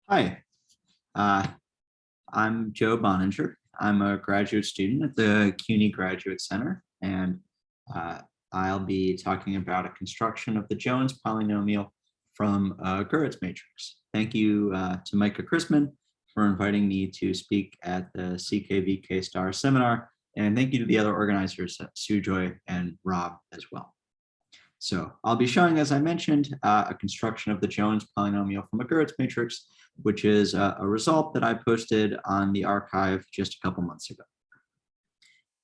Hi, I'm Joe Boninger. I'm a graduate student at the CUNY Graduate Center, and I'll be talking about a construction of the Jones polynomial from Goeritz Matrix. Thank you to Micah Chrisman for inviting me to speak at the CKVK STAR seminar, and thank you to the other organizers, Sujoy and Rob as well. So I'll be showing, as I mentioned, a construction of the Jones polynomial from a Goeritz matrix, which is a result that I posted on the archive just a couple months ago.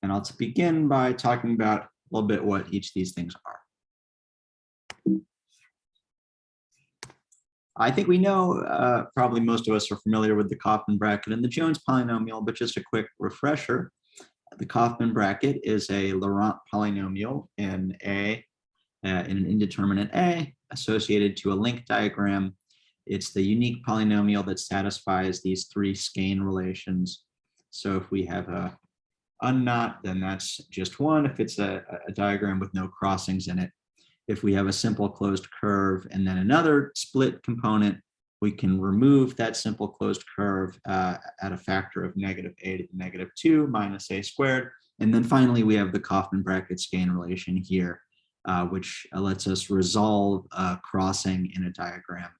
And I'll begin by talking about a little bit what each of these things are. I think we know, probably most of us are familiar with the Kauffman bracket and the Jones polynomial, but just a quick refresher. The Kauffman bracket is a Laurent polynomial in an indeterminate A associated to a link diagram. It's the unique polynomial that satisfies these three skein relations. So if we have a unknot, then that's just one if it's a diagram with no crossings in it. If we have a simple closed curve and then another split component, we can remove that simple closed curve at a factor of -a⁻² minus a squared. And then finally, we have the Kauffman bracket skein relation here, which lets us resolve crossing in a diagram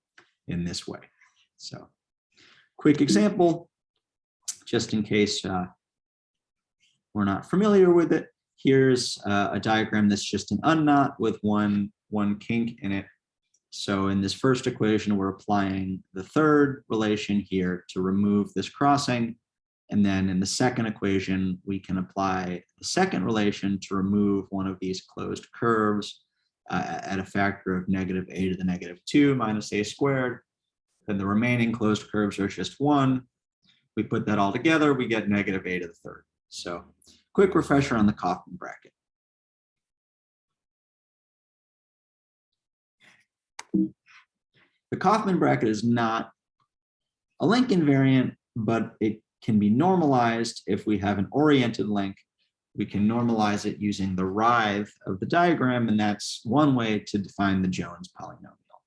in this way. So quick example, just in case we're not familiar with it. Here's a diagram that's just an unknot with one kink in it. So in this first equation, we're applying the third relation here to remove this crossing. And then in the second equation, we can apply the second relation to remove one of these closed curves at a factor of -a⁻² minus a squared. Then the remaining closed curves are just one. We put that all together, we get -a⁻³. So quick refresher on the Kauffman bracket. The Kauffman bracket is not a link invariant, but it can be normalized if we have an oriented link. We can normalize it using the writhe of the diagram, and that's one way to define the Jones polynomial.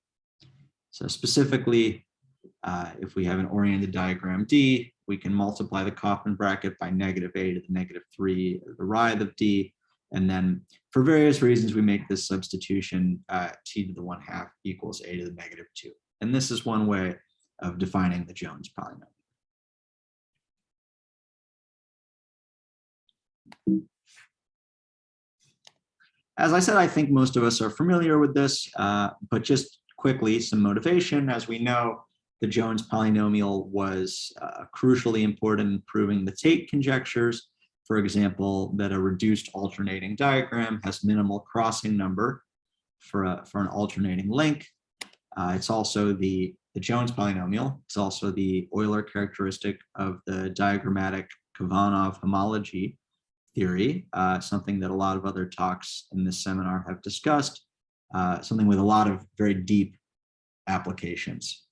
So specifically, if we have an oriented diagram D, we can multiply the Kauffman bracket by -a⁻³ the writhe of D, and then for various reasons we make this substitution t⁻² equals a⁻². And this is one way of defining the Jones polynomial. As I said, I think most of us are familiar with this, but just quickly, some motivation. As we know, the Jones polynomial was crucially important in proving the Tait conjectures. For example, that a reduced alternating diagram has minimal crossing number for an alternating link. It's also the Jones polynomial. It's also the Euler characteristic of the diagrammatic Kovanov homology theory, something that a lot of other talks in this seminar have discussed, something with a lot of very deep applications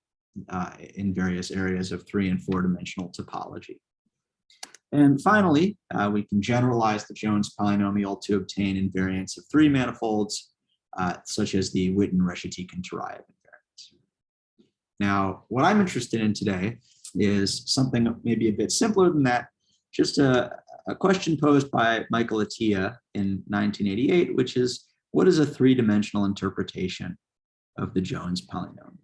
in various areas of 3- and 4-dimensional topology. And finally, we can generalize the Jones polynomial to obtain invariants of 3 manifolds, such as the Witten-Reshetikhin-Turayev invariants. Now, what I'm interested in today is something maybe a bit simpler than that, just a question posed by Michael A.K.A. in 1988, which is, what is a 3-dimensional interpretation of the Jones polynomial?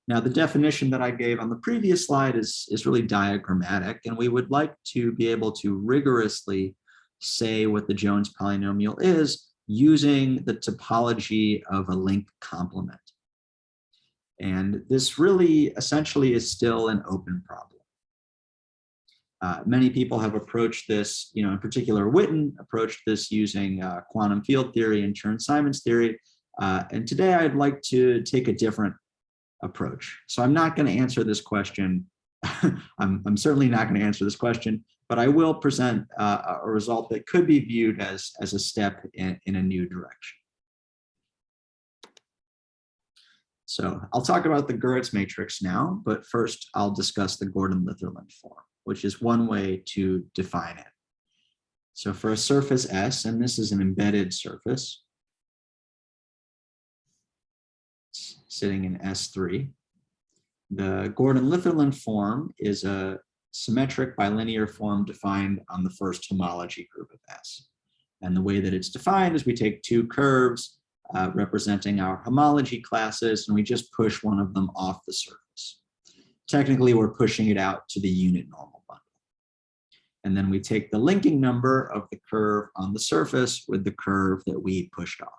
Now, the definition that I gave on the previous slide is really diagrammatic, and we would like to be able to rigorously say what the Jones polynomial is using the topology of a link complement. And this really essentially is still an open problem. Many people have approached this, in particular Witten approached this using quantum field theory and Chern-Simons theory. And today I'd like to take a different approach. So I'm not going to answer this question. I'm certainly not going to answer this question, but I will present a result that could be viewed as a step in a new direction. So I'll talk about the Goeritz matrix now, but first I'll discuss the Gordon-Litherland form, which is one way to define it. So for a surface S, and this is an embedded surface, sitting in S3, The Gordon-Litherland form is a symmetric bilinear form defined on the first homology group of S. And the way that it's defined is we take two curves representing our homology classes, and we just push one of them off the surface. Technically, we're pushing it out to the unit normal bundle. And then we take the linking number of the curve on the surface with the curve that we pushed off.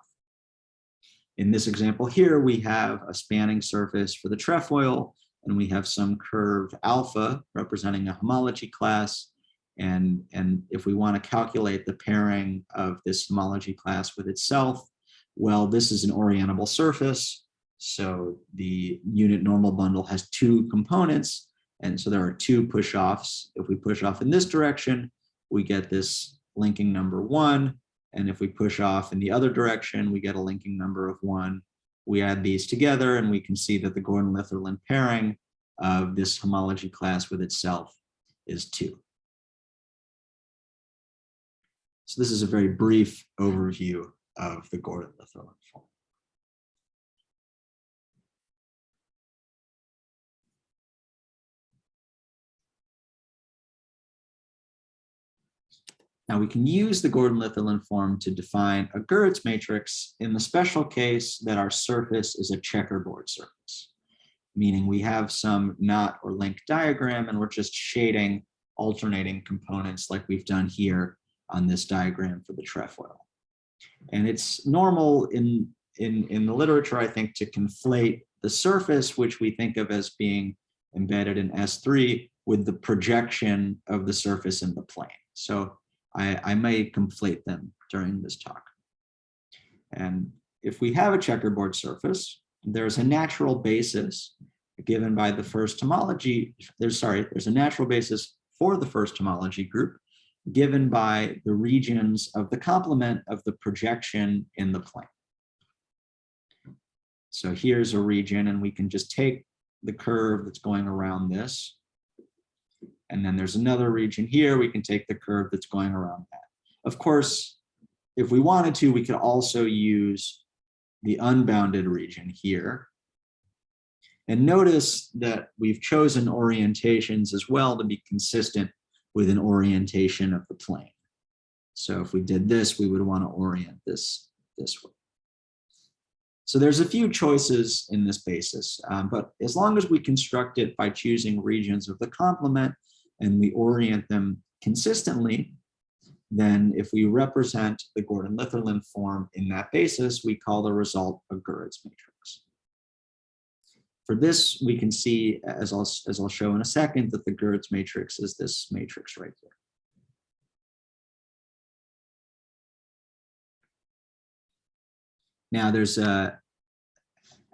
In this example here, we have a spanning surface for the trefoil, and we have some curve alpha representing a homology class. And if we want to calculate the pairing of this homology class with itself, well, this is an orientable surface. So the unit normal bundle has two components. And so there are two push-offs. If we push off in this direction, we get this linking number 1. And if we push off in the other direction, we get a linking number of 1. We add these together, and we can see that the Gordon-Litherland pairing of this homology class with itself is 2. So this is a very brief overview of the Gordon-Litherland form. Now we can use the Gordon-Litherland form to define a Goeritz matrix in the special case that our surface is a checkerboard surface, meaning we have some knot or link diagram and we're just shading alternating components like we've done here on this diagram for the trefoil. And it's normal in the literature, I think, to conflate the surface, which we think of as being embedded in S3, with the projection of the surface in the plane. So I may conflate them during this talk. And if we have a checkerboard surface, there's a natural basis given by the first homology. There's a natural basis for the first homology group given by the regions of the complement of the projection in the plane. So here's a region, and we can just take the curve that's going around this. And then there's another region here. We can take the curve that's going around that. Of course, if we wanted to, we could also use the unbounded region here. And notice that we've chosen orientations as well to be consistent with an orientation of the plane. So if we did this, we would want to orient this way. So there's a few choices in this basis, but as long as we construct it by choosing regions of the complement and we orient them consistently, then if we represent the Gordon-Litherland form in that basis, we call the result a Goeritz matrix. For this, we can see, as I'll show in a second, that the Goeritz matrix is this matrix right here. Now, there's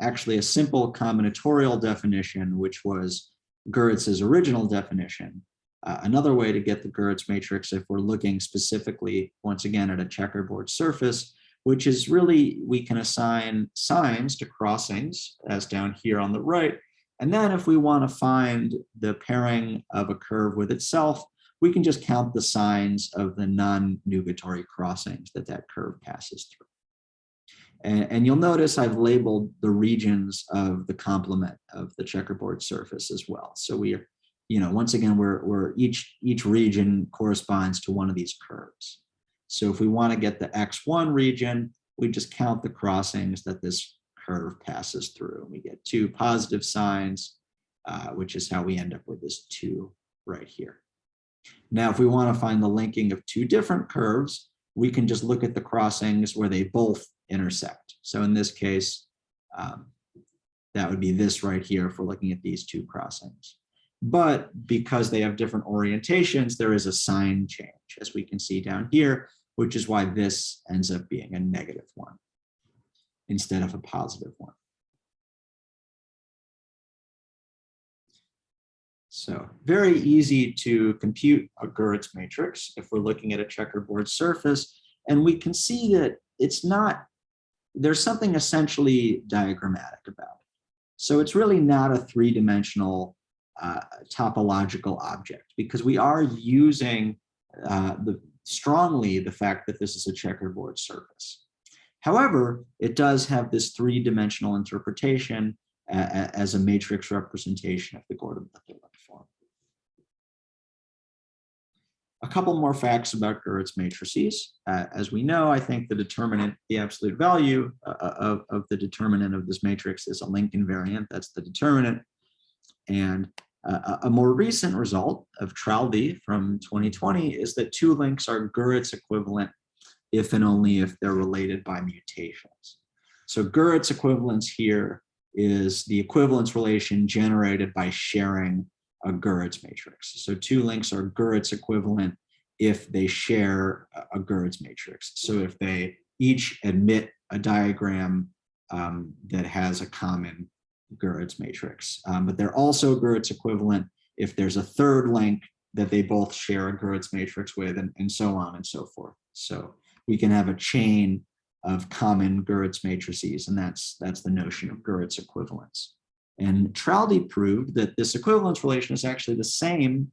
actually a simple combinatorial definition, which was Goeritz's original definition. Another way to get the Goeritz matrix, if we're looking specifically, once again, at a checkerboard surface, which is really, we can assign signs to crossings, as down here on the right. And then if we want to find the pairing of a curve with itself, we can just count the signs of the non-nugatory crossings that that curve passes through. And you'll notice I've labeled the regions of the complement of the checkerboard surface as well. So we are, once again, each region corresponds to one of these curves. So if we want to get the X1 region, we just count the crossings that this curve passes through. We get 2 positive signs, which is how we end up with this 2 right here. Now, if we want to find the linking of 2 different curves, we can just look at the crossings where they both intersect. So in this case, that would be this right here if we're looking at these 2 crossings. But because they have different orientations, there is a sign change, as we can see down here, which is why this ends up being a -1 instead of a +1. So very easy to compute a Goeritz matrix if we're looking at a checkerboard surface. And we can see that it's not, there's something essentially diagrammatic about it. So it's really not a 3-dimensional topological object, because we are using strongly the fact that this is a checkerboard surface. However, it does have this 3-dimensional interpretation as a matrix representation of the Gordon-Litherland form. A couple more facts about Goeritz matrices. As we know, I think the determinant, the absolute value of the determinant of this matrix is a link invariant. That's the determinant. And a more recent result of Traldi from 2020 is that two links are Goeritz equivalent if and only if they're related by mutations. So Goeritz equivalence here is the equivalence relation generated by sharing a Goeritz matrix. So two links are Goeritz equivalent if they share a Goeritz matrix. So if they each admit a diagram that has a common Goeritz matrix, but they're also Goeritz equivalent if there's a third link that they both share a Goeritz matrix with, and so on and so forth. So we can have a chain of common Goeritz matrices, and that's the notion of Goeritz equivalence. And Traldi proved that this equivalence relation is actually the same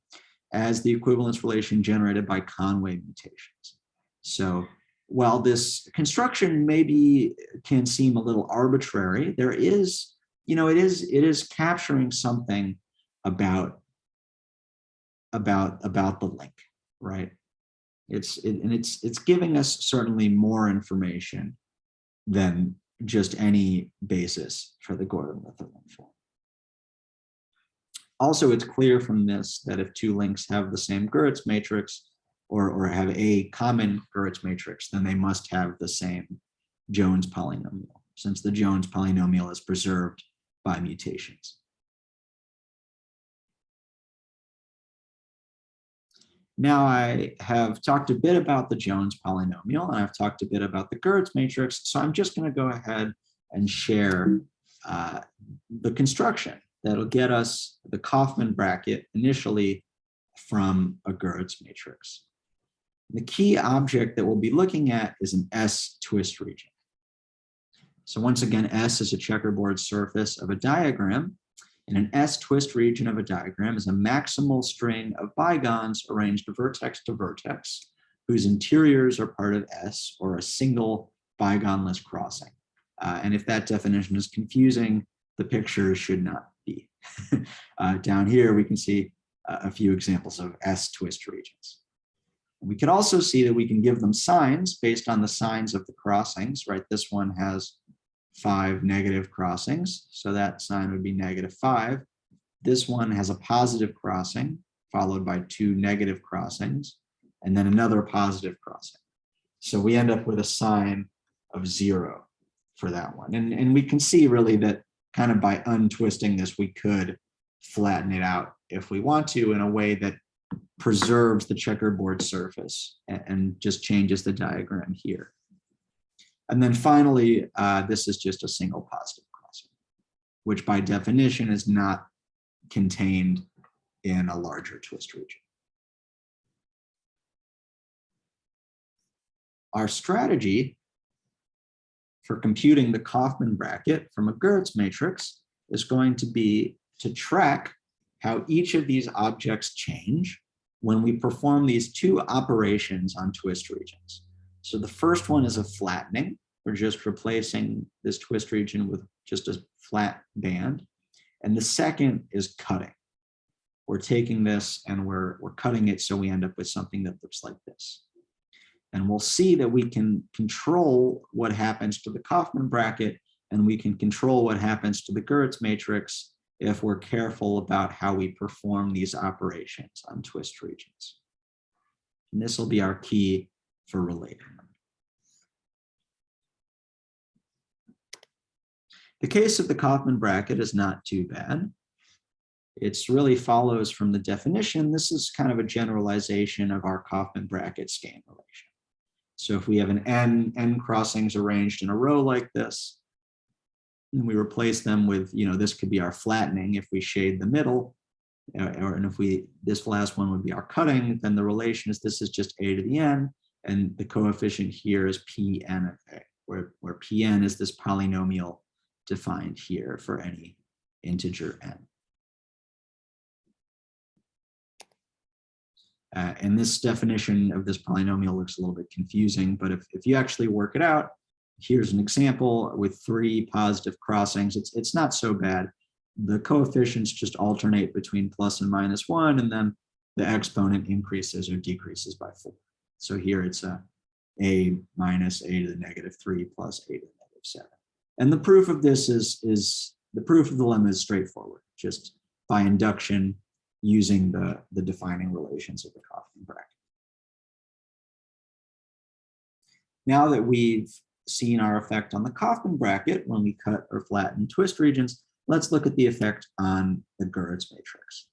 as the equivalence relation generated by Conway mutations. So while this construction maybe can seem a little arbitrary, there is, it is capturing something about the link, right? It's giving us certainly more information than just any basis for the Gordon-Litherland form. Also, it's clear from this that if two links have the same Goeritz matrix or have a common Goeritz matrix, then they must have the same Jones polynomial, since the Jones polynomial is preserved by mutations. Now I have talked a bit about the Jones polynomial, and I've talked a bit about the Goeritz matrix, so I'm just going to go ahead and share the construction that'll get us the Kauffman bracket initially from a Goeritz matrix. The key object that we'll be looking at is an S twist region. So once again, S is a checkerboard surface of a diagram, and an S twist region of a diagram is a maximal string of bigons arranged vertex to vertex, whose interiors are part of S, or a single bigonless crossing. And if that definition is confusing, the picture should not be. Down here, we can see a few examples of S twist regions. We can also see that we can give them signs based on the signs of the crossings, right? This one has 5 negative crossings, so that sign would be -5. This one has a positive crossing, followed by 2 negative crossings, and then another positive crossing. So we end up with a sign of 0 for that one. And we can see really that kind of by untwisting this, we could flatten it out if we want to in a way that preserves the checkerboard surface and just changes the diagram here. And then finally, this is just a single positive crossing, which by definition is not contained in a larger twist region. Our strategy for computing the Kauffman bracket from a Goeritz matrix is going to be to track how each of these objects change when we perform these two operations on twist regions. So the first one is a flattening. We're just replacing this twist region with just a flat band. And the second is cutting. We're taking this and we're cutting it so we end up with something that looks like this. And we'll see that we can control what happens to the Kauffman bracket, and we can control what happens to the Goeritz matrix if we're careful about how we perform these operations on twist regions. And this will be our key for relating them. The case of the Kauffman bracket is not too bad. It really follows from the definition. This is kind of a generalization of our Kauffman bracket skein relation. So if we have an n crossings arranged in a row like this, and we replace them with, this could be our flattening if we shade the middle, and if this last one would be our cutting, then the relation is this is just a to the n, and the coefficient here is Pn of a, where Pn is this polynomial defined here for any integer n. And this definition of this polynomial looks a little bit confusing, but if you actually work it out, here's an example with 3 positive crossings. It's not so bad. The coefficients just alternate between plus and minus 1, and then the exponent increases or decreases by 4. So here it's a minus a to the negative 3 plus a to the negative 7. And the proof of this is the proof of the lemma is straightforward, just by induction using the defining relations of the Kauffman bracket. Now that we've seen our effect on the Kauffman bracket when we cut or flatten twist regions, let's look at the effect on the Goeritz matrix.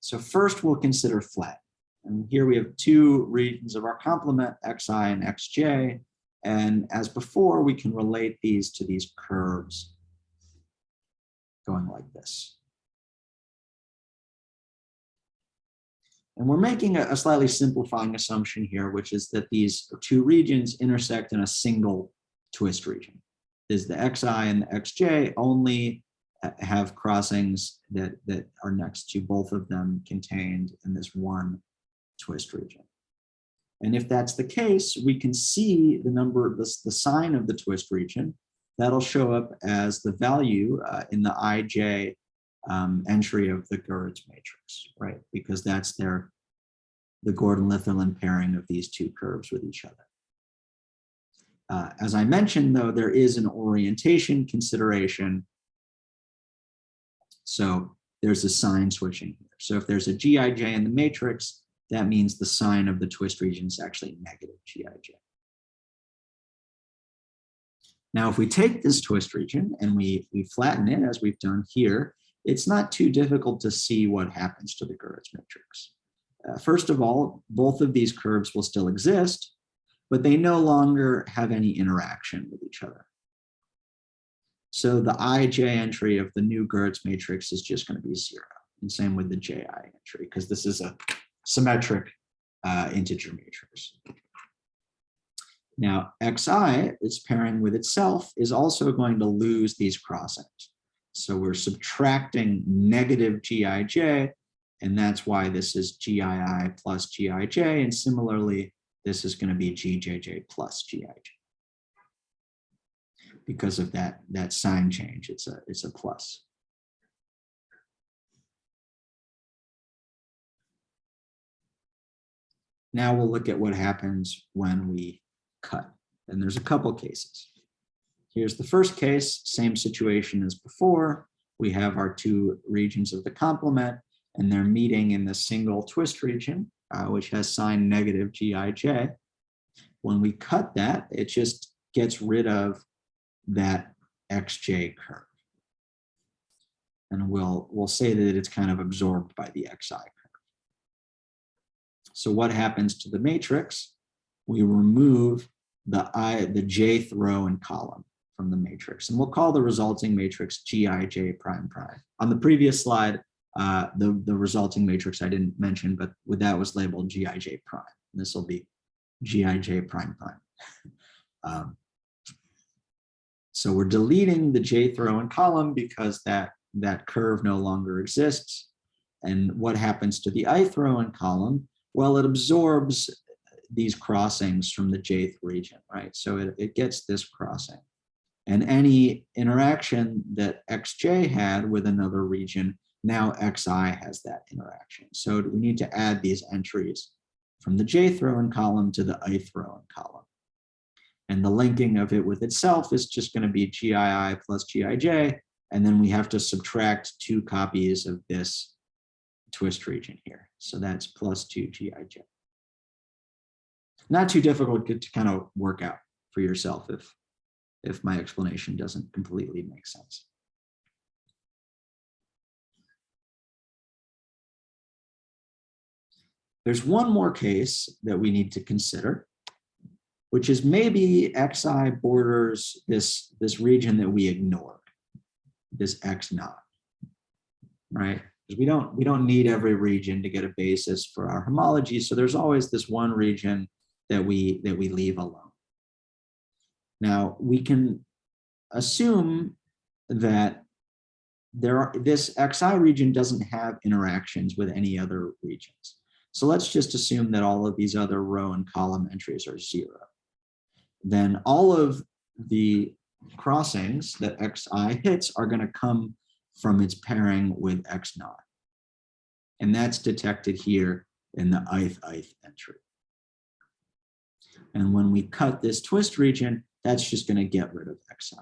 So first we'll consider flat. And here we have 2 regions of our complement, xi and xj. And as before, we can relate these to these curves going like this. And we're making a slightly simplifying assumption here, which is that these 2 regions intersect in a single twist region. Is the xi and the xj only have crossings that are next to both of them contained in this one twist region. And if that's the case, we can see the number, the sign of the twist region. That'll show up as the value in the ij entry of the Goeritz matrix, right? Because that's the Gordon-Litherland pairing of these 2 curves with each other. As I mentioned, though, there is an orientation consideration. So there's a sign switching here. So if there's a Gij in the matrix, that means the sign of the twist region is actually negative Gij. Now, if we take this twist region and we flatten it, as we've done here, it's not too difficult to see what happens to the Goeritz matrix. First of all, both of these curves will still exist, but they no longer have any interaction with each other. So the ij entry of the new Goeritz matrix is just going to be 0. And same with the ji entry, because this is a symmetric integer matrix. Now, xi, its pairing with itself, is also going to lose these crossings. So we're subtracting negative gij, and that's why this is gii plus gij, and similarly, this is going to be gjj plus gij. Because of that sign change, it's a plus. Now we'll look at what happens when we cut. And there's a couple cases. Here's the first case, same situation as before. We have our 2 regions of the complement, and they're meeting in the single twist region, which has sign negative gij. When we cut that, it just gets rid of that xj curve. And we'll say that it's kind of absorbed by the xi curve. So what happens to the matrix? We remove the jth row and column from the matrix, and we'll call the resulting matrix Gij prime prime. On the previous slide, the resulting matrix I didn't mention, but that was labeled Gij prime. And this will be Gij prime prime. So we're deleting the jth row and column because that curve no longer exists. And what happens to the ith row and column? Well, it absorbs these crossings from the jth region, right? So it gets this crossing. And any interaction that xj had with another region, now xi has that interaction. So we need to add these entries from the jth row and column to the ith row and column. And the linking of it with itself is just going to be gii plus gij, and then we have to subtract 2 copies of this twist region here. So that's plus 2 gij. Not too difficult to kind of work out for yourself if my explanation doesn't completely make sense. There's one more case that we need to consider, which is maybe xi borders this region that we ignored, this x naught, right? Because we don't need every region to get a basis for our homology. So there's always this one region that we leave alone. Now we can assume that this xi region doesn't have interactions with any other regions. So let's just assume that all of these other row and column entries are 0. then all of the crossings that xi hits are going to come from its pairing with x naught. And that's detected here in the ith entry. And when we cut this twist region, that's just going to get rid of xi.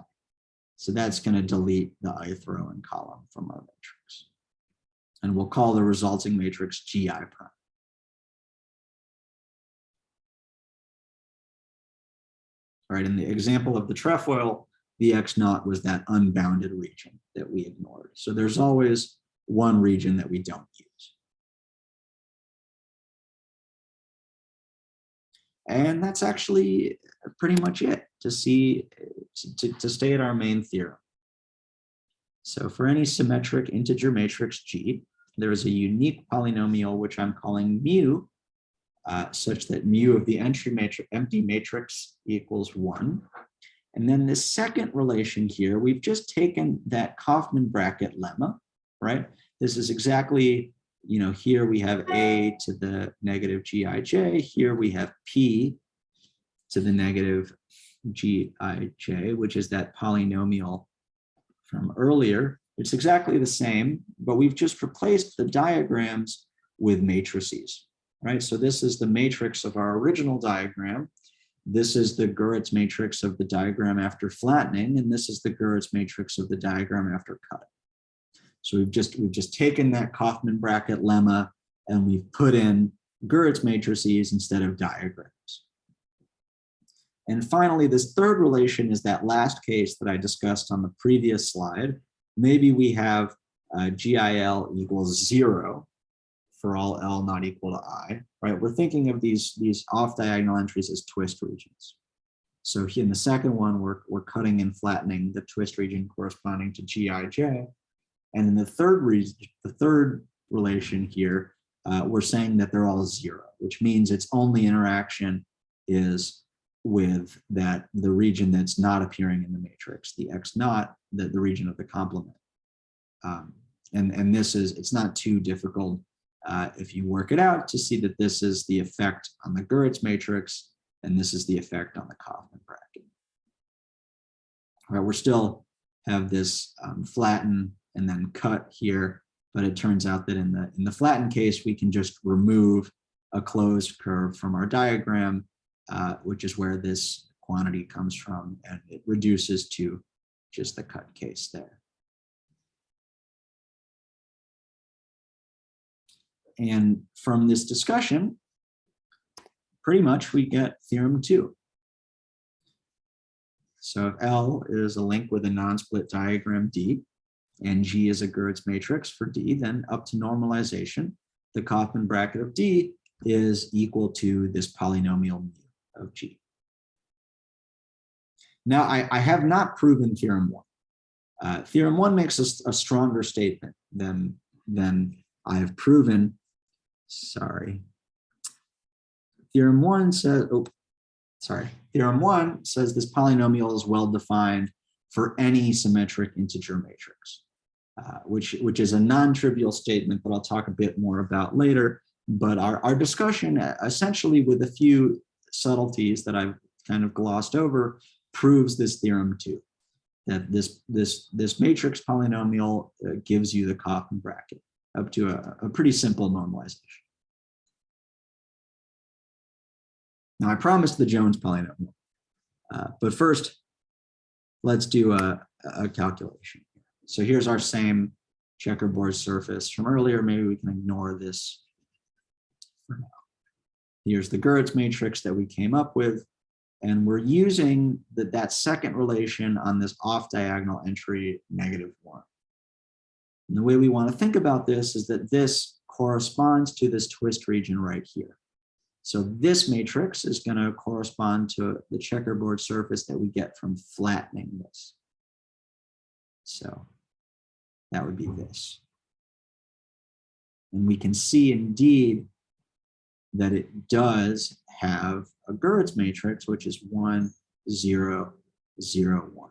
So that's going to delete the ith row and column from our matrix. And we'll call the resulting matrix GI prime. All right, in the example of the trefoil, the x naught was that unbounded region that we ignored. So there's always one region that we don't use. And that's actually pretty much it to state our main theorem. So for any symmetric integer matrix G, there is a unique polynomial which I'm calling mu, such that mu of the empty matrix equals 1. And then this second relation here, we've just taken that Kauffman bracket lemma, right? This is exactly, here we have a to the negative gij. Here we have p to the negative gij, which is that polynomial from earlier. It's exactly the same, but we've just replaced the diagrams with matrices, right? So this is the matrix of our original diagram. This is the Goeritz matrix of the diagram after flattening, and this is the Goeritz matrix of the diagram after cut. So we've just taken that Kauffman bracket lemma and we've put in Goeritz matrices instead of diagrams. And finally, this third relation is that last case that I discussed on the previous slide. Maybe we have GIL equals 0 for all L not equal to I, right? We're thinking of these off-diagonal entries as twist regions. So here in the second one, we're cutting and flattening the twist region corresponding to gij. And in the third relation here, we're saying that they're all 0, which means its only interaction is with the region that's not appearing in the matrix, the x naught, the region of the complement. And it's not too difficult if you work it out to see that this is the effect on the Goeritz matrix, and this is the effect on the Kauffman bracket. All right, we still have this flatten and then cut here, but it turns out that in the flattened case, we can just remove a closed curve from our diagram, which is where this quantity comes from, and it reduces to just the cut case there. And from this discussion, pretty much we get theorem 2. So if L is a link with a non-split diagram D, and G is a Goeritz matrix for D, then up to normalization, the Kauffman bracket of D is equal to this polynomial mu of G. Now, I have not proven theorem 1. Theorem 1 makes a stronger statement than I have proven. Sorry. Theorem 1 says, Theorem 1 says this polynomial is well defined for any symmetric integer matrix, which is a non-trivial statement that I'll talk a bit more about later. But our discussion, essentially with a few subtleties that I've kind of glossed over, proves this theorem 2, that this matrix polynomial gives you the Kauffman bracket up to a pretty simple normalization. Now I promised the Jones polynomial, but first let's do a calculation. So here's our same checkerboard surface from earlier. Maybe we can ignore this for now. Here's the Goeritz matrix that we came up with, and we're using that second relation on this off-diagonal entry -1. And the way we want to think about this is that this corresponds to this twist region right here. So this matrix is going to correspond to the checkerboard surface that we get from flattening this. So that would be this. And we can see indeed that it does have a Goeritz matrix, which is 1, 0, 0, 1.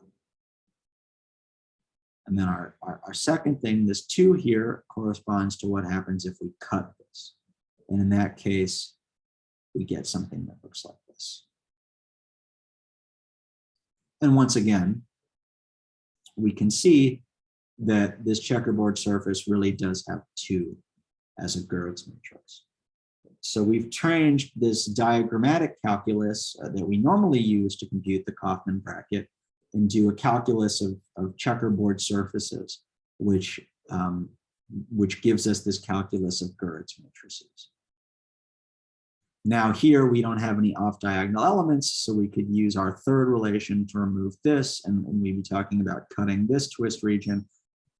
And then our second thing, this 2 here, corresponds to what happens if we cut this. And in that case, we get something that looks like this. And once again, we can see that this checkerboard surface really does have 2 as a Goeritz matrix. So we've changed this diagrammatic calculus that we normally use to compute the Kauffman bracket into a calculus of checkerboard surfaces, which gives us this calculus of Goeritz matrices. Now here we don't have any off-diagonal elements, so we could use our third relation to remove this, and we'd be talking about cutting this twist region.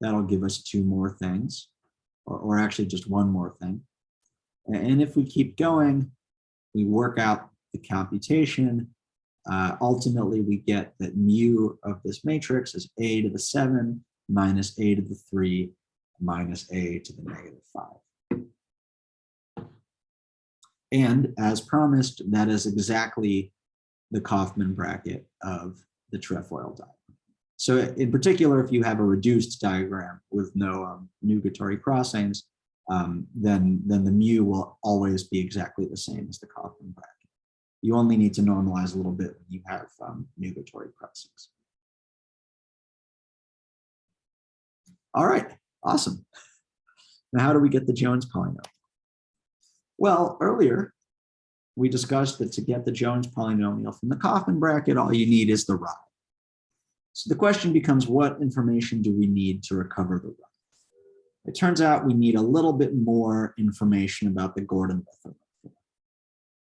That'll give us 2 more things, or actually just 1 more thing. And if we keep going, we work out the computation. Ultimately, we get that mu of this matrix is a to the 7 minus a to the 3 minus a to the negative 5. And as promised, that is exactly the Kauffman bracket of the trefoil diagram. So in particular, if you have a reduced diagram with no nugatory crossings, then the mu will always be exactly the same as the Kauffman bracket. You only need to normalize a little bit when you have nugatory crossings. All right, awesome. Now, how do we get the Jones polynomial? Well, earlier, we discussed that to get the Jones polynomial from the Kauffman bracket, all you need is the ride. So the question becomes, what information do we need to recover the ride? It turns out we need a little bit more information about the Gordon-Litherland form.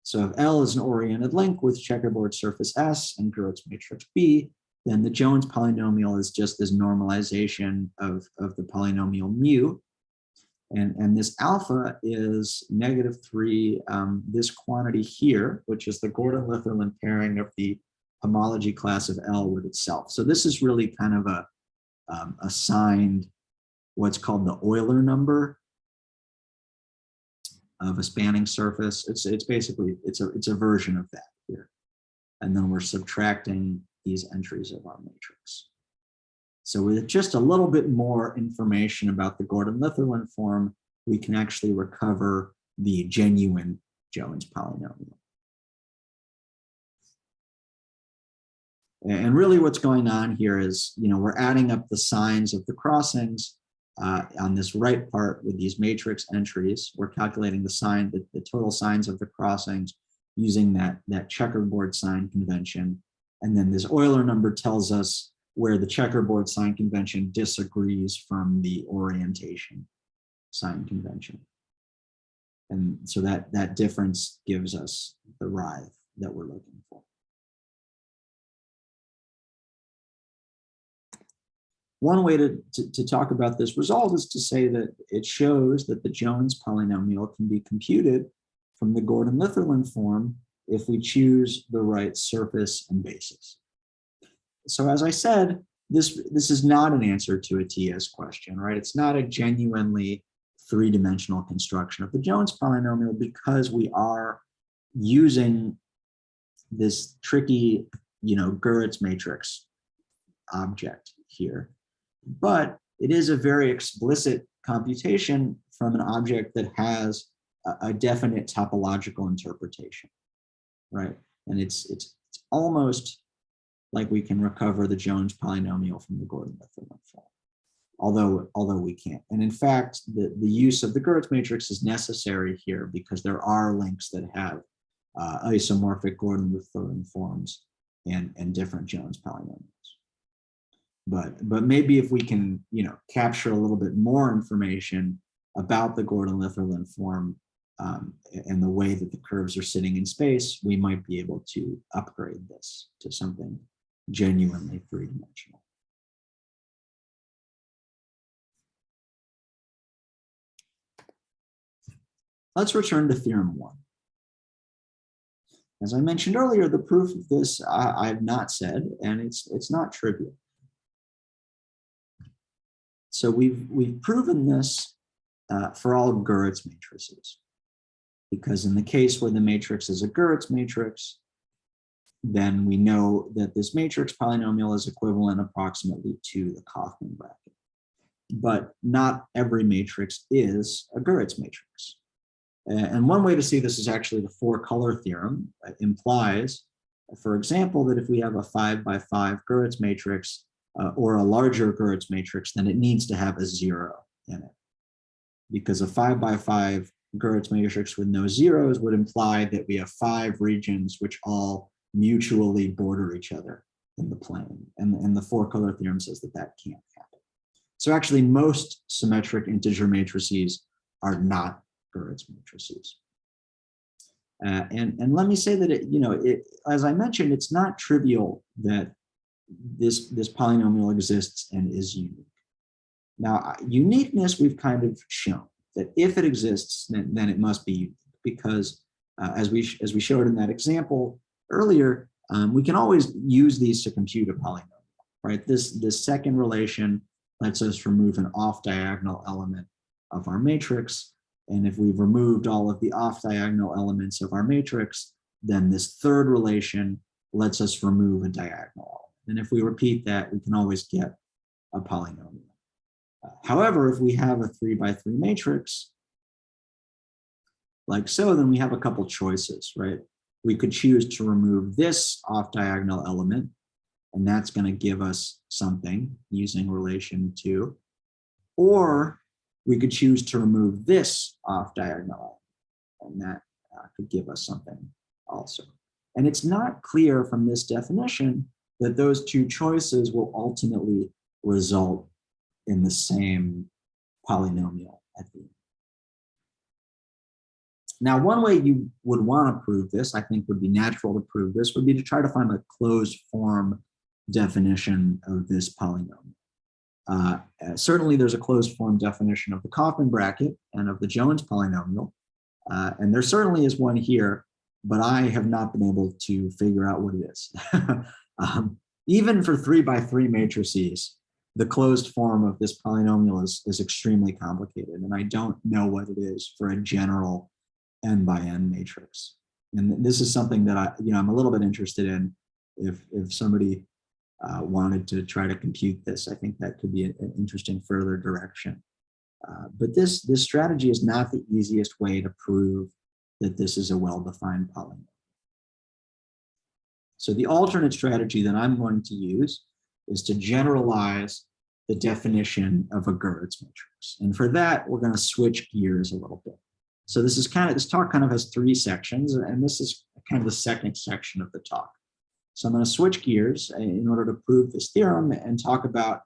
So if L is an oriented link with checkerboard surface S and Goeritz matrix B, then the Jones polynomial is just this normalization of the polynomial mu. And this alpha is -3, this quantity here, which is the Gordon-Litherland pairing of the homology class of L with itself. So this is really kind of a assigned, what's called the Euler number of a spanning surface. It's basically, it's a version of that here. And then we're subtracting these entries of our matrix. So with just a little bit more information about the Gordon-Litherland form, we can actually recover the genuine Jones polynomial. And really what's going on here is, we're adding up the signs of the crossings on this right part with these matrix entries. We're calculating the total signs of the crossings using that checkerboard sign convention. And then this Euler number tells us where the checkerboard sign convention disagrees from the orientation sign convention. And so that difference gives us the writhe that we're looking for. One way to talk about this result is to say that it shows that the Jones polynomial can be computed from the Gordon-Litherland form if we choose the right surface and basis. So as I said, this is not an answer to a TS question, right? It's not a genuinely 3-dimensional construction of the Jones polynomial because we are using this tricky, Goeritz matrix object here. But it is a very explicit computation from an object that has a definite topological interpretation, right? And it's almost like we can recover the Jones polynomial from the Gordon-Litherland form, although we can't. And in fact, the use of the Goeritz matrix is necessary here because there are links that have isomorphic Gordon-Litherland forms and different Jones polynomials. But maybe if we can, capture a little bit more information about the Gordon-Litherland form and the way that the curves are sitting in space, we might be able to upgrade this to something genuinely 3-dimensional. Let's return to Theorem 1. As I mentioned earlier, the proof of this I have not said, and it's not trivial. So we've proven this for all Goeritz matrices, because in the case where the matrix is a Goeritz matrix, then we know that this matrix polynomial is equivalent approximately to the Kauffman bracket. But not every matrix is a Goeritz matrix. And one way to see this is actually the 4-color theorem. It implies for example, that if we have a 5 by 5 Goeritz matrix or a larger Goeritz matrix, then it needs to have a 0 in it. Because a 5 by 5 Goeritz matrix with no zeros would imply that we have 5 regions which all mutually border each other in the plane. And the 4-color theorem says that that can't happen. So actually, most symmetric integer matrices are not Goeritz matrices. And let me say that as I mentioned, it's not trivial that this polynomial exists and is unique. Now, uniqueness we've kind of shown that if it exists, then it must be unique, because as we showed in that example earlier, we can always use these to compute a polynomial, right? This second relation lets us remove an off-diagonal element of our matrix. And if we've removed all of the off-diagonal elements of our matrix, then this third relation lets us remove a diagonal element. And if we repeat that, we can always get a polynomial. However, if we have a 3 by 3 matrix, like so, then we have a couple choices, right? We could choose to remove this off-diagonal element, and that's going to give us something using relation 2. Or we could choose to remove this off-diagonal element, and that could give us something also. And it's not clear from this definition that those two choices will ultimately result in the same polynomial at the end. Now, one way you would want to prove this, I think would be natural to prove this, would be to try to find a closed form definition of this polynomial. Certainly, there's a closed form definition of the Kauffman bracket and of the Jones polynomial. And there certainly is one here, but I have not been able to figure out what it is. Even for 3 by 3 matrices, the closed form of this polynomial is extremely complicated, and I don't know what it is for a general n by n matrix. And this is something that I'm a little bit interested in. If somebody wanted to try to compute this, I think that could be an interesting further direction. But this strategy is not the easiest way to prove that this is a well-defined polynomial. So the alternate strategy that I'm going to use is to generalize the definition of a Goeritz matrix. And for that, we're going to switch gears a little bit. So this talk kind of has 3 sections, and this is kind of the second section of the talk. So I'm going to switch gears in order to prove this theorem and talk about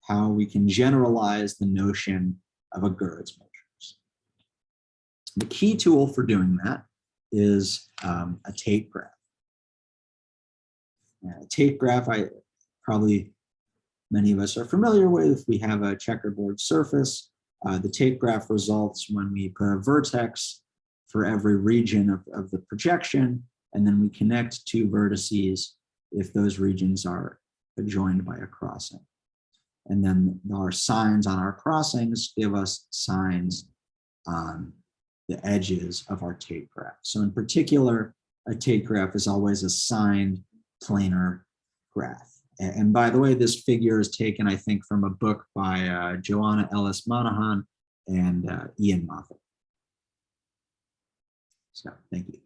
how we can generalize the notion of a Goeritz matrix. The key tool for doing that is a Tait graph. A Tait graph, probably many of us are familiar with. We have a checkerboard surface. The Tait graph results when we put a vertex for every region of the projection, and then we connect 2 vertices if those regions are adjoined by a crossing. And then our signs on our crossings give us signs on the edges of our Tait graph. So in particular, a Tait graph is always a signed planar graph. And by the way, this figure is taken, I think, from a book by Joanna Ellis Monahan and Ian Moffat. So thank you.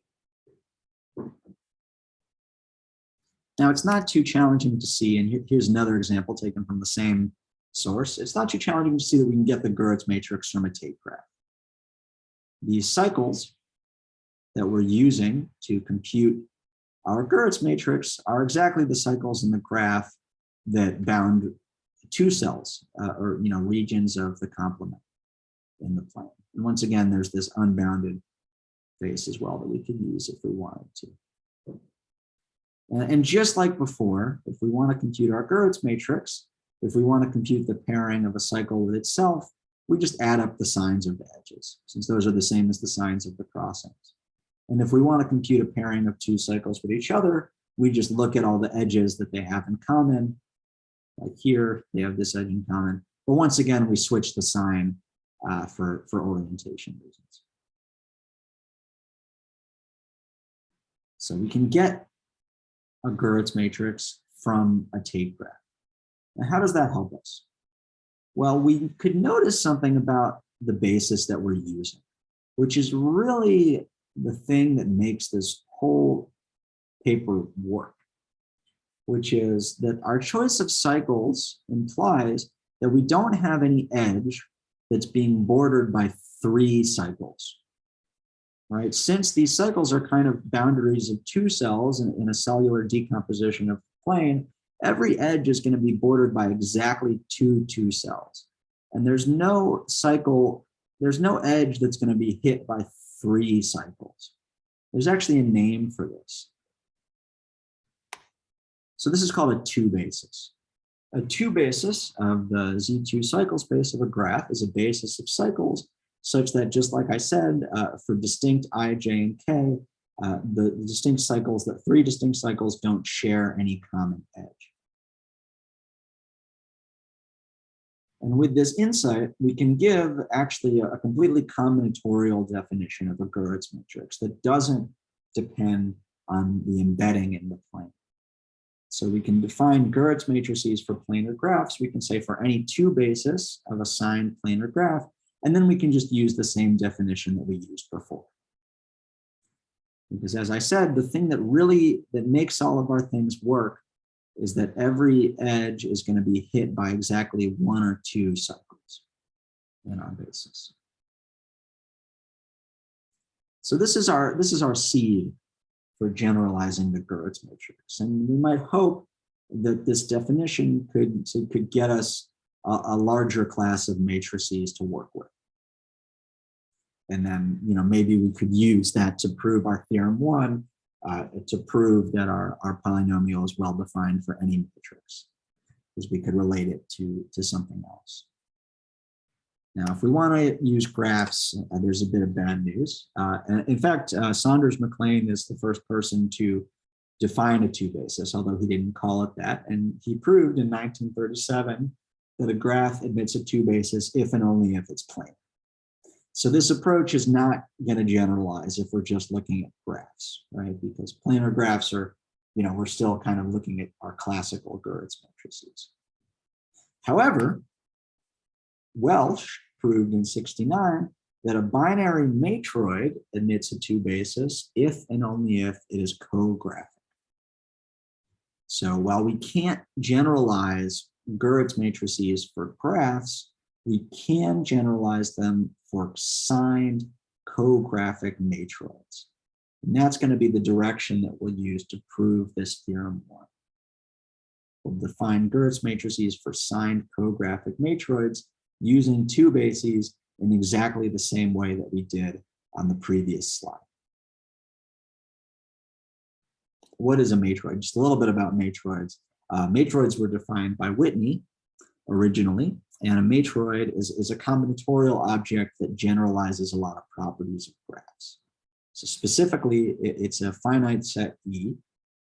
Now, it's not too challenging to see, and here's another example taken from the same source. It's not too challenging to see that we can get the Goeritz matrix from a Tait graph. These cycles that we're using to compute our Goeritz matrix are exactly the cycles in the graph that bound 2 cells or regions of the complement in the plane. And once again, there's this unbounded face as well that we could use if we wanted to. And just like before, if we want to compute our Goeritz matrix, if we want to compute the pairing of a cycle with itself, we just add up the signs of the edges, since those are the same as the signs of the crossings. And if we want to compute a pairing of 2 cycles with each other, we just look at all the edges that they have in common. Like here, they have this edge in common. But once again, we switch the sign for orientation reasons. So we can get a Goeritz matrix from a Tait graph. Now, how does that help us? Well, we could notice something about the basis that we're using, which is really the thing that makes this whole paperwork, which is that our choice of cycles implies that we don't have any edge that's being bordered by 3 cycles, right? Since these cycles are kind of boundaries of 2 cells in a cellular decomposition of plane, every edge is going to be bordered by exactly 2 cells. And there's no edge that's going to be hit by 3 cycles. There's actually a name for this. So this is called a 2 basis. A 2 basis of the Z2 cycle space of a graph is a basis of cycles such that, just like I said, for distinct I, J, and K, the distinct cycles, the 3 distinct cycles don't share any common edge. And with this insight, we can give actually a completely combinatorial definition of a Goeritz matrix that doesn't depend on the embedding in the plane. So we can define Goeritz matrices for planar graphs. We can say for any 2 basis of a signed planar graph, and then we can just use the same definition that we used before. Because as I said, the thing that makes all of our things work is that every edge is going to be hit by exactly 1 or 2 cycles in our basis. So this is our seed for generalizing the Goeritz matrix. And we might hope that this definition could get us a larger class of matrices to work with. And then, maybe we could use that to prove our theorem 1, to prove that our polynomial is well defined for any matrix, because we could relate it to something else. Now, if we want to use graphs, there's a bit of bad news. In fact, Saunders MacLean is the first person to define a 2 basis, although he didn't call it that. And he proved in 1937 that a graph admits a 2 basis if and only if it's planar. So this approach is not going to generalize if we're just looking at graphs, right? Because planar graphs are, we're still kind of looking at our classical Goeritz matrices. However, Welsh proved in '69 that a binary matroid admits a 2 basis if and only if it is cographic. So while we can't generalize Goeritz matrices for graphs, we can generalize them for signed cographic matroids. And that's going to be the direction that we'll use to prove this theorem 1. We'll define Goeritz matrices for signed cographic matroids using 2 bases in exactly the same way that we did on the previous slide. What is a matroid? Just a little bit about matroids. Matroids were defined by Whitney originally, and a matroid is a combinatorial object that generalizes a lot of properties of graphs. So specifically, it's a finite set E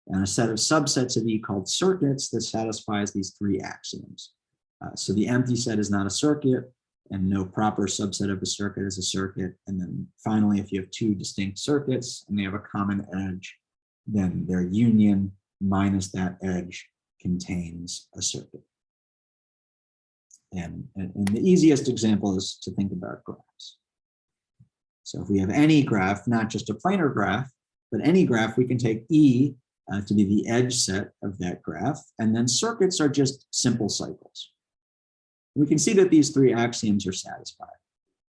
and a set of subsets of E called circuits that satisfies these 3 axioms. So the empty set is not a circuit, and no proper subset of a circuit is a circuit. And then finally, if you have 2 distinct circuits and they have a common edge, then their union minus that edge contains a circuit. And the easiest example is to think about graphs. So if we have any graph, not just a planar graph, but any graph, we can take E to be the edge set of that graph, and then circuits are just simple cycles. We can see that these 3 axioms are satisfied.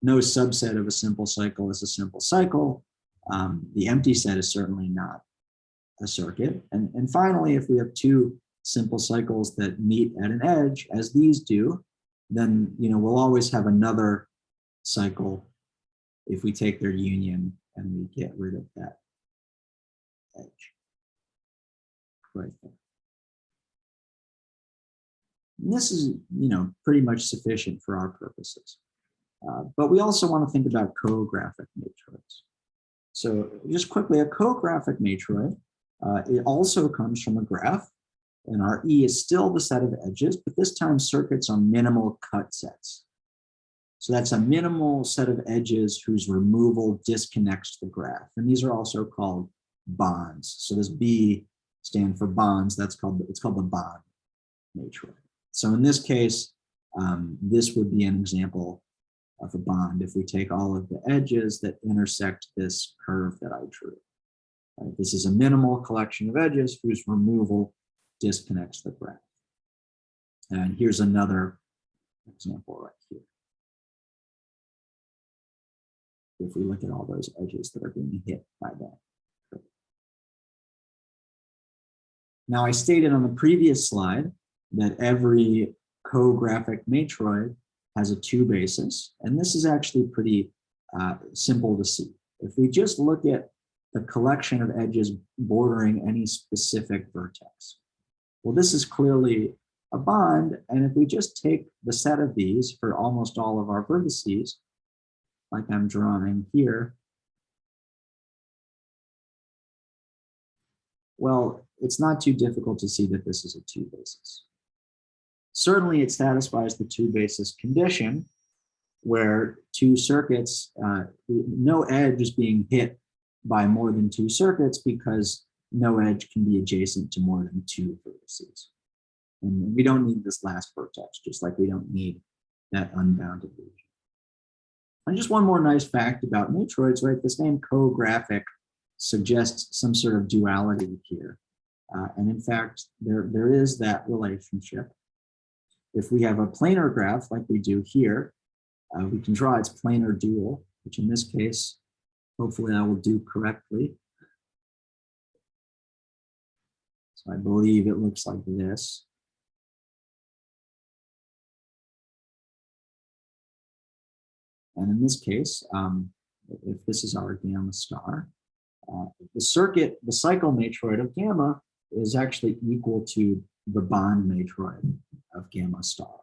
No subset of a simple cycle is a simple cycle. The empty set is certainly not a circuit. And finally, if we have 2 simple cycles that meet at an edge, as these do, then we'll always have another cycle if we take their union and we get rid of that edge right there. And this is, pretty much sufficient for our purposes. But we also want to think about cographic matroids. So just quickly, a cographic matroid, it also comes from a graph, and our E is still the set of edges, but this time circuits are minimal cut sets. So that's a minimal set of edges whose removal disconnects the graph. And these are also called bonds. So this B stands for bonds. It's called the bond matroid. So in this case, this would be an example of a bond if we take all of the edges that intersect this curve that I drew. This is a minimal collection of edges whose removal disconnects the graph. And here's another example right here. If we look at all those edges that are being hit by that. Now, I stated on the previous slide that every cographic matroid has a 2 basis, and this is actually pretty simple to see. If we just look at the collection of edges bordering any specific vertex, well, this is clearly a bond, and if we just take the set of these for almost all of our vertices, like I'm drawing here, well, it's not too difficult to see that this is a 2 basis. Certainly, it satisfies the 2 basis condition where 2 circuits, no edge is being hit by more than 2 circuits because no edge can be adjacent to more than 2 vertices. And we don't need this last vertex, just like we don't need that unbounded region. And just one more nice fact about matroids, right? This name cographic suggests some sort of duality here. And in fact, there is that relationship. If we have a planar graph like we do here, we can draw its planar dual, which in this case, hopefully I will do correctly. So I believe it looks like this. And in this case, if this is our gamma star, the cycle matroid of gamma is actually equal to the bond matroid of gamma star.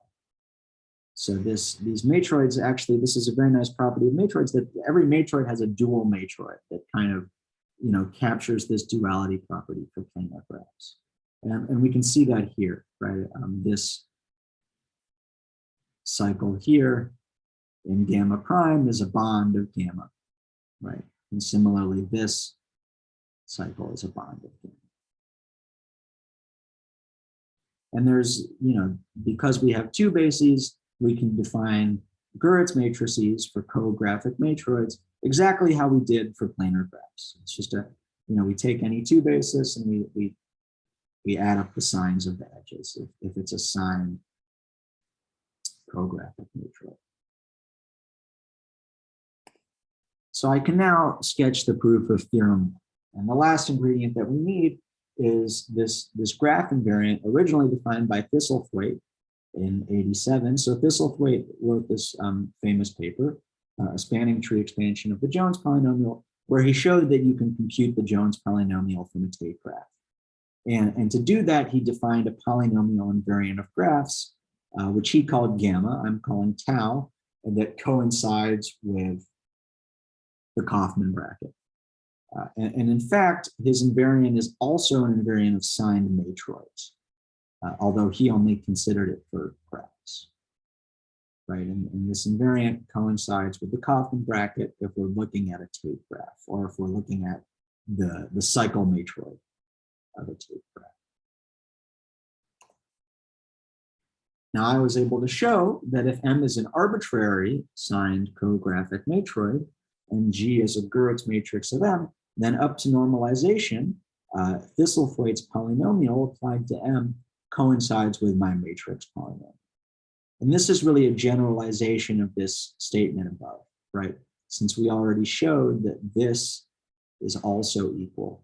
So these matroids, actually, this is a very nice property of matroids, that every matroid has a dual matroid that kind of, captures this duality property for planar graphs. And we can see that here, right? This cycle here in gamma prime is a bond of gamma, right? And similarly, this cycle is a bond of gamma. And there's, because we have 2 bases, we can define Goeritz matrices for cographic matroids exactly how we did for planar graphs. It's just we take any 2 basis and we add up the signs of the edges if it's a signed cographic matroid. So I can now sketch the proof of theorem 1. And the last ingredient that we need is this graph invariant originally defined by Thistlethwaite in '87. So Thistlethwaite wrote this famous paper, a spanning tree expansion of the Jones polynomial, where he showed that you can compute the Jones polynomial from a Tait graph. And to do that, he defined a polynomial invariant of graphs, which he called gamma, I'm calling tau, and that coincides with the Kauffman bracket. And in fact, his invariant is also an invariant of signed matroids, although he only considered it for graphs, right? And this invariant coincides with the Kauffman bracket if we're looking at a Tait graph, or if we're looking at the cycle matroid of a Tait graph. Now, I was able to show that if M is an arbitrary signed cographic matroid, and G is a Goeritz matrix of M, then up to normalization, Thistlethwaite's polynomial applied to M coincides with my matrix polynomial. And this is really a generalization of this statement above, right? Since we already showed that this is also equal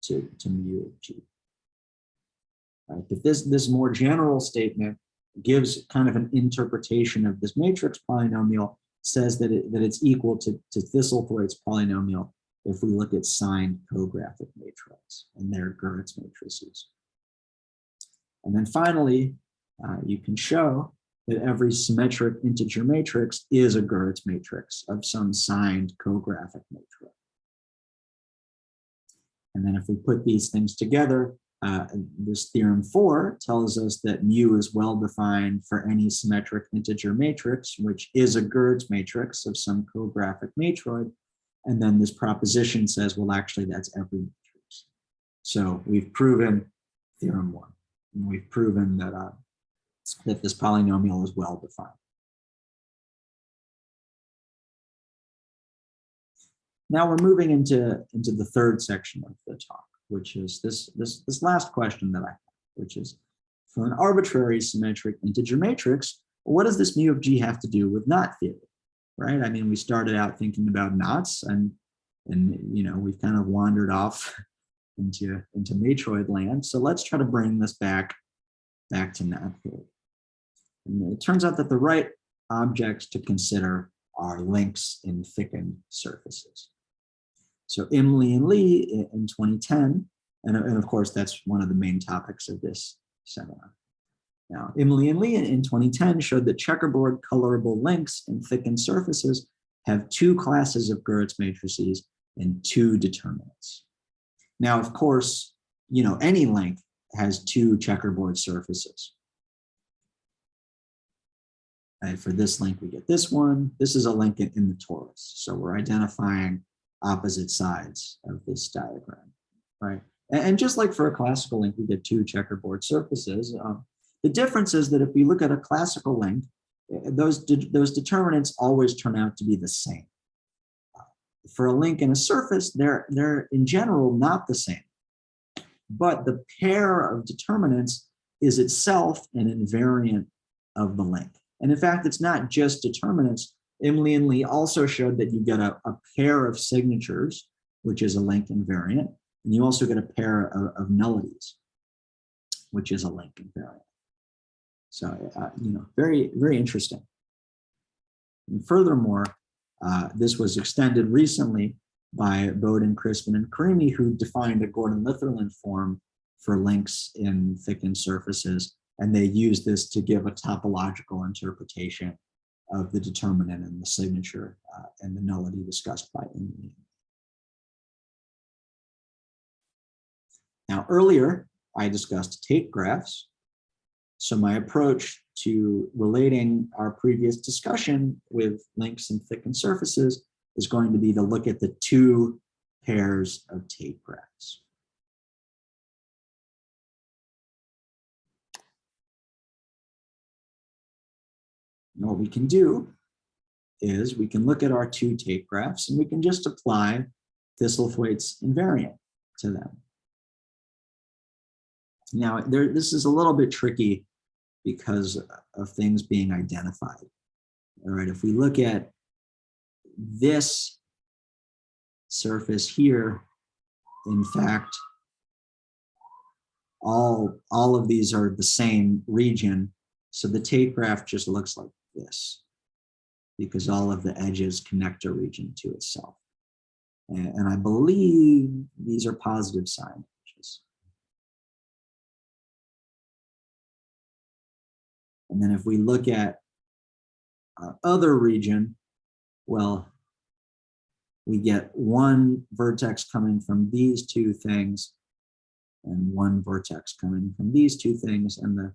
to mu of G. Right? But this more general statement gives kind of an interpretation of this matrix polynomial, says that it's equal to Thistlethwaite's polynomial if we look at signed cographic matrices and their Goeritz matrices. And then finally, you can show that every symmetric integer matrix is a Goeritz matrix of some signed cographic matrix. And then if we put these things together, this theorem 4 tells us that mu is well defined for any symmetric integer matrix, which is a Goeritz matrix of some cographic matroid. And then this proposition says, well, actually, that's every matrix. So we've proven theorem 1. And we've proven that, that this polynomial is well defined. Now we're moving into the third section of the talk, which is this last question that I have, which is, for an arbitrary symmetric integer matrix, what does this mu of G have to do with knot theory, right? I mean, we started out thinking about knots, and you know, we've kind of wandered off into Matroid land. So let's try to bring this back to knot theory. And it turns out that the right objects to consider are links in thickened surfaces. So Imley and Lee in 2010, and of course that's one of the main topics of this seminar. Now, Imley and Lee in 2010 showed that checkerboard colorable links in thickened surfaces have two classes of Goeritz matrices and two determinants. Now, of course, you know, any link has two checkerboard surfaces. And for this link, we get this one. This is a link in the torus. So we're identifying opposite sides of this diagram, right? And just like for a classical link, we get two checkerboard surfaces. The difference is that if we look at a classical link, those determinants always turn out to be the same. For a link and a surface, they're in general not the same. But the pair of determinants is itself an invariant of the link. And in fact, it's not just determinants. Imley and Lee also showed that you get a pair of signatures, which is a link invariant, and you also get a pair of nullities, which is a link invariant. So, you know, very, very interesting. And furthermore, this was extended recently by Bowden, Crispin, and Karimi, who defined a Gordon-Litherland form for links in thickened surfaces, and they used this to give a topological interpretation of the determinant and the signature and the nullity discussed by Imley. Now, earlier, I discussed Tait graphs. So my approach to relating our previous discussion with links in thickened surfaces is going to be to look at the two pairs of Tait graphs. And what we can do is we can look at our two Tait graphs and we can just apply Thistlethwaite's invariant to them. Now, this is a little bit tricky because of things being identified. All right, if we look at this surface here, in fact, all of these are the same region. So the Tait graph just looks like this because all of the edges connect a region to itself. And I believe these are positive sign edges. And then if we look at our other region, well, we get one vertex coming from these two things and one vertex coming from these two things. And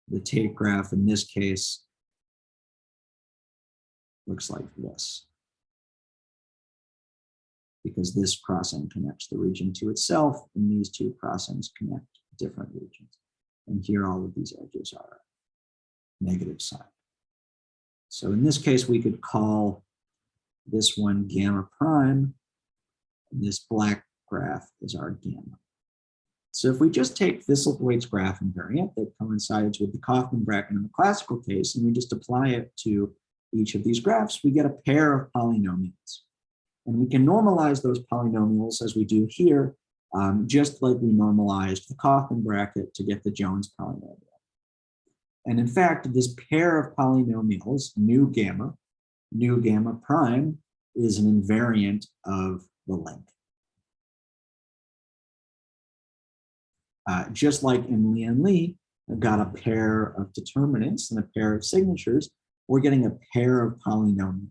the Tait graph in this case looks like this, because this crossing connects the region to itself and these two crossings connect different regions. And here all of these edges are negative sign. So in this case, we could call this one gamma prime, and this black graph is our gamma. So if we just take Thistlethwaite's graph invariant that coincides with the Kauffman bracket in the classical case, and we just apply it to each of these graphs, we get a pair of polynomials. And we can normalize those polynomials as we do here, just like we normalized the Kauffman bracket to get the Jones polynomial. And in fact, this pair of polynomials, nu gamma prime, is an invariant of the link. Just like Imley and Lee got a pair of determinants and a pair of signatures, we're getting a pair of polynomials.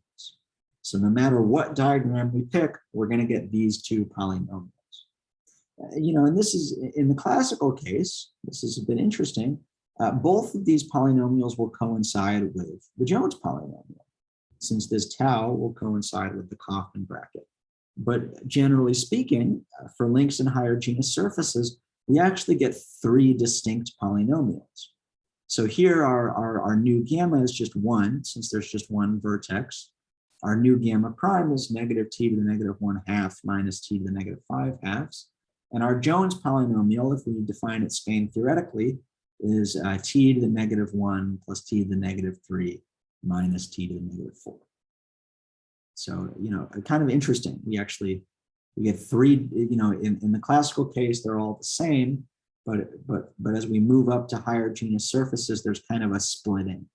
So no matter what diagram we pick, we're going to get these two polynomials. You know, and this is in the classical case, this is a bit interesting. Both of these polynomials will coincide with the Jones polynomial, since this tau will coincide with the Kauffman bracket. But generally speaking, for links in higher genus surfaces, we actually get three distinct polynomials. So here our nu gamma is just one, since there's just one vertex. Our new gamma prime is negative t to the negative 1/2 minus t to the negative 5/2. And our Jones polynomial, if we define it Spain theoretically, is t to the negative 1 plus t to the negative 3 minus t to the negative 4. So, kind of interesting. We get three, in the classical case, they're all the same, but as we move up to higher genus surfaces, there's kind of a splitting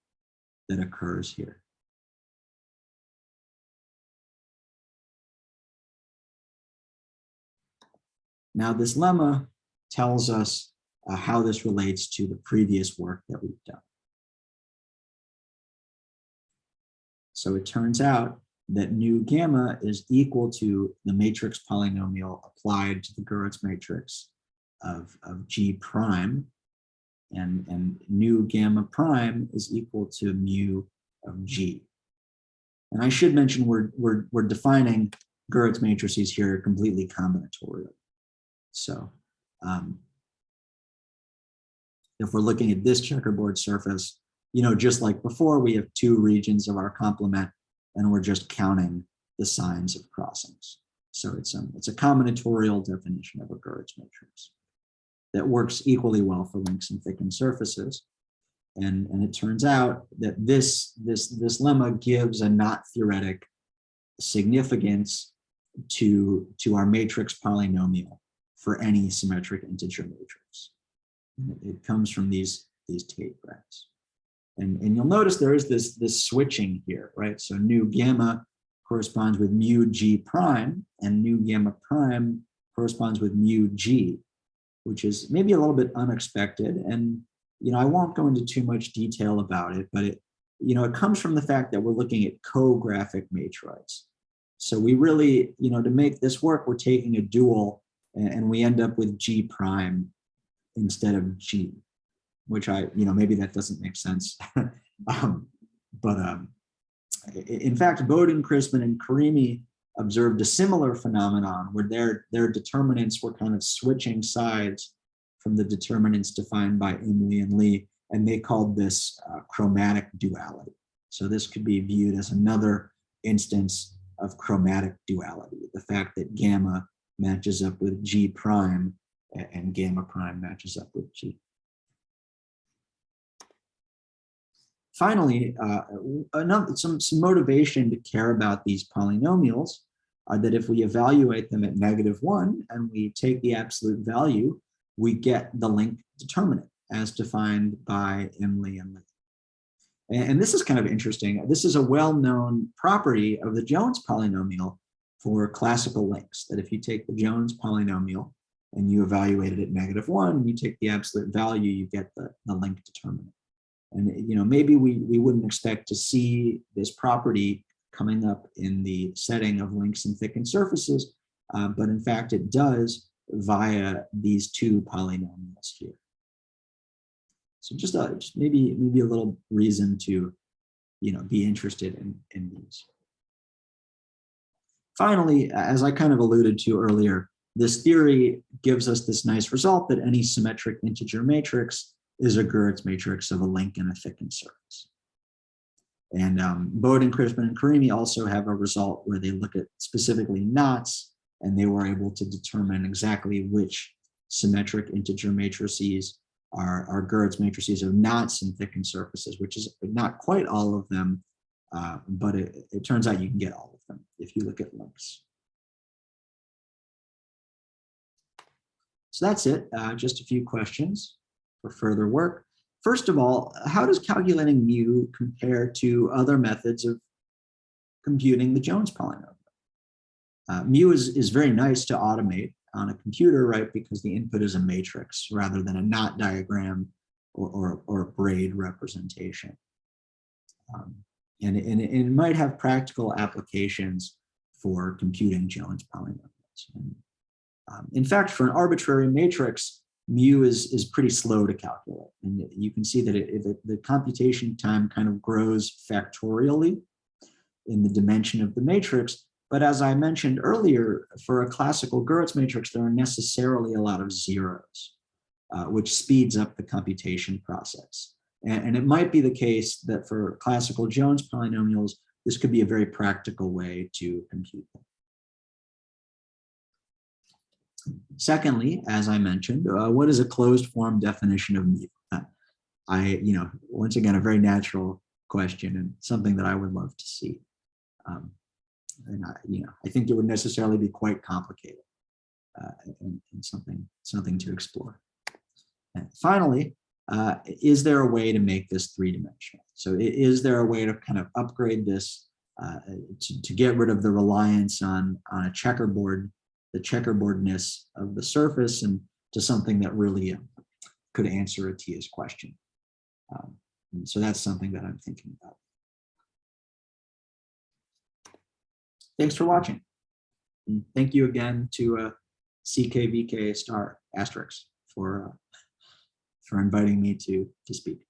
that occurs here. Now, this lemma tells us how this relates to the previous work that we've done. So it turns out that nu gamma is equal to the matrix polynomial applied to the Goeritz matrix of G prime, and nu gamma prime is equal to mu of G. And I should mention we're defining Goeritz matrices here completely combinatorial. So if we're looking at this checkerboard surface, just like before, we have two regions of our complement, and we're just counting the signs of crossings. So it's a combinatorial definition of a Goeritz matrix that works equally well for links and thickened surfaces. And it turns out that this lemma gives a not theoretic significance to our matrix polynomial for any symmetric integer matrix. It comes from these Tait graphs. And you'll notice there is this switching here, right? So nu gamma corresponds with mu G prime, and nu gamma prime corresponds with mu G, which is maybe a little bit unexpected. And I won't go into too much detail about it, but it comes from the fact that we're looking at cographic matroids. So we really, to make this work, we're taking a dual, and we end up with G prime instead of G, which maybe that doesn't make sense. In fact, Bowden, Crispin, and Karimi observed a similar phenomenon where their determinants were kind of switching sides from the determinants defined by Imley and Lee, and they called this chromatic duality. So this could be viewed as another instance of chromatic duality, the fact that gamma matches up with G prime and gamma prime matches up with G. Finally, some motivation to care about these polynomials are that if we evaluate them at -1 and we take the absolute value, we get the link determinant as defined by Imley and Lee. And this is kind of interesting. This is a well-known property of the Jones polynomial for classical links, that if you take the Jones polynomial and you evaluate it at -1, and you take the absolute value, you get the link determinant. And maybe we wouldn't expect to see this property coming up in the setting of links and thickened surfaces, but in fact it does via these two polynomials here. So just maybe a little reason to be interested in these. Finally, as I kind of alluded to earlier, this theory gives us this nice result that any symmetric integer matrix is a Goeritz matrix of a link and a thickened surface. And Bowden, Crispin, and Karimi also have a result where they look at specifically knots, and they were able to determine exactly which symmetric integer matrices are Goeritz matrices of knots and thickened surfaces, which is not quite all of them, but it turns out you can get all of them if you look at links. So that's it, just a few questions for further work. First of all, how does calculating mu compare to other methods of computing the Jones polynomial? Mu is very nice to automate on a computer, right? Because the input is a matrix rather than a knot diagram or a braid representation. And it might have practical applications for computing Jones polynomials. And, in fact, for an arbitrary matrix, mu is pretty slow to calculate. And you can see that the computation time kind of grows factorially in the dimension of the matrix. But as I mentioned earlier, for a classical Goeritz matrix, there are necessarily a lot of zeros, which speeds up the computation process. And it might be the case that for classical Jones polynomials, this could be a very practical way to compute them. Secondly, as I mentioned, what is a closed form definition of mu? Once again, a very natural question and something that I would love to see. I think it would necessarily be quite complicated and something to explore. And finally, is there a way to make this three-dimensional? So is there a way to kind of upgrade this to get rid of the reliance on a checkerboard, the checkerboardness of the surface, and to something that really could answer a TIA's question? So that's something that I'm thinking about. Thanks for watching. And thank you again to CKVK ** for inviting me to speak.